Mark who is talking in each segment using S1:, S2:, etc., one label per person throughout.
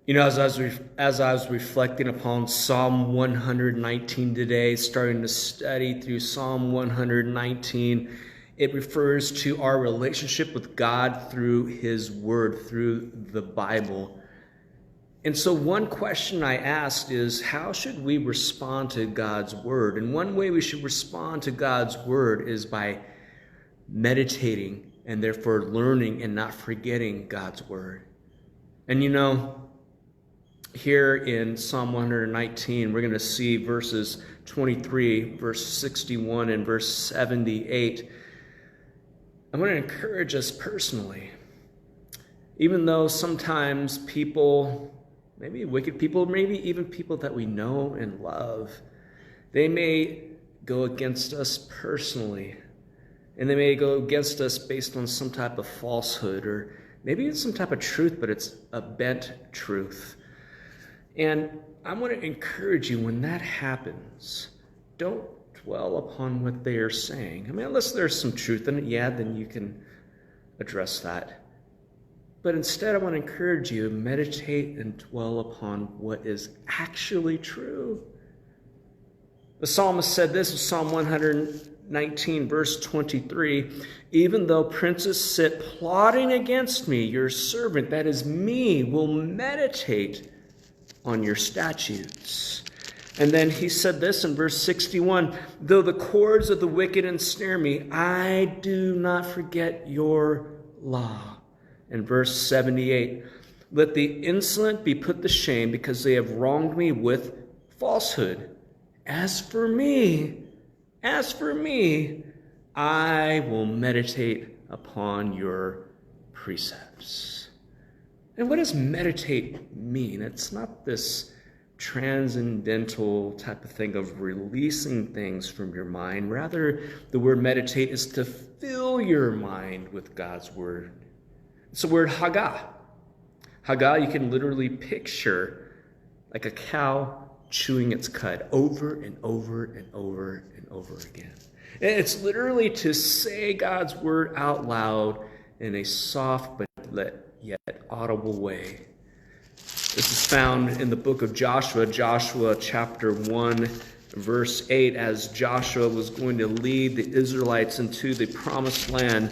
S1: As I was reflecting upon Psalm 119 today, starting to study through Psalm 119, it refers to our relationship with God through His Word, through the Bible. And so one question I asked is, how should we respond to God's Word? And one way we should respond to God's Word is by meditating and therefore learning and not forgetting God's Word. And here in Psalm 119, we're going to see verses 23, verse 61, and verse 78. I want to encourage us personally. Even though sometimes people, maybe wicked people, maybe even people that we know and love, they may go against us personally. And they may go against us based on some type of falsehood, or maybe it's some type of truth, but it's a bent truth. And I want to encourage you, when that happens, don't dwell upon what they are saying. I mean, unless there's some truth in it, then you can address that. But instead, I want to encourage you, meditate and dwell upon what is actually true. The psalmist said this in Psalm 119, verse 23, "Even though princes sit plotting against me, your servant, that is me, will meditate on your statutes." And then he said this in verse 61, "Though the cords of the wicked ensnare me, I do not forget your law." And verse 78, "Let the insolent be put to shame because they have wronged me with falsehood. As for me, I will meditate upon your precepts." And what does meditate mean? It's not this transcendental type of thing of releasing things from your mind. Rather, the word meditate is to fill your mind with God's word. It's the word hagah. Hagah, you can literally picture like a cow chewing its cud over and over and over and over again. And it's literally to say God's word out loud in a soft but yet audible way. This is found in the book of Joshua chapter 1, verse 8, as Joshua was going to lead the Israelites into the promised land.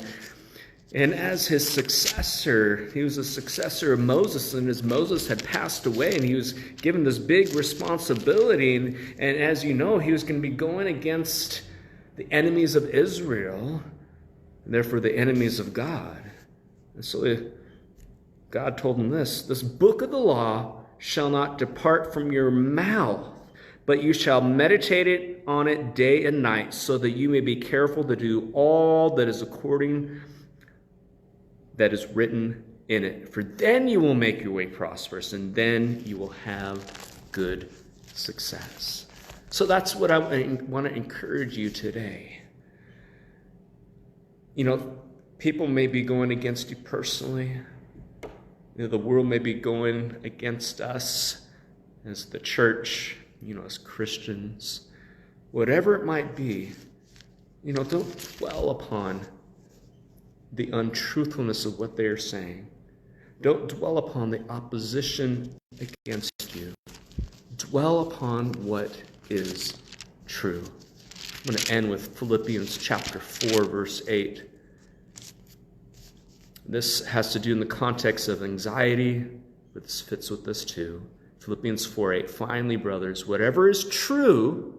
S1: And as his successor, he was a successor of Moses, and as Moses had passed away, and he was given this big responsibility, and as you know, he was going to be going against the enemies of Israel, and therefore the enemies of God. And so God told him this book of the law shall not depart from your mouth, but you shall meditate on it day and night, so that you may be careful to do all that is written in it. For then you will make your way prosperous, and then you will have good success. So that's what I want to encourage you today. People may be going against you personally. The world may be going against us as the church, as Christians. Whatever it might be, don't dwell upon the untruthfulness of what they are saying. Don't dwell upon the opposition against you. Dwell upon what is true. I'm going to end with Philippians chapter 4, verse 8. This has to do in the context of anxiety, but this fits with this too. Philippians 4:8. "Finally, brothers, whatever is true,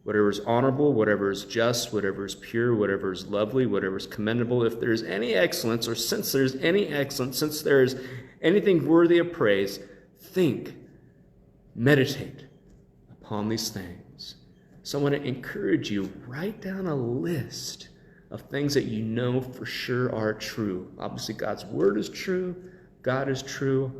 S1: whatever is honorable, whatever is just, whatever is pure, whatever is lovely, whatever is commendable, if there is any excellence, or since there is any excellence, since there is anything worthy of praise, think, meditate upon these things." So I want to encourage you, write down a list of things that you know for sure are true. Obviously, God's word is true, God is true,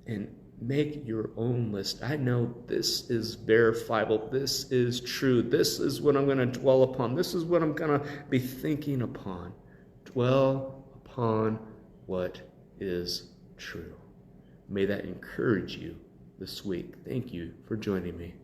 S1: and make your own list. I know this is verifiable, this is true, this is what I'm going to dwell upon, this is what I'm going to be thinking upon. Dwell upon what is true. May that encourage you this week. Thank you for joining me.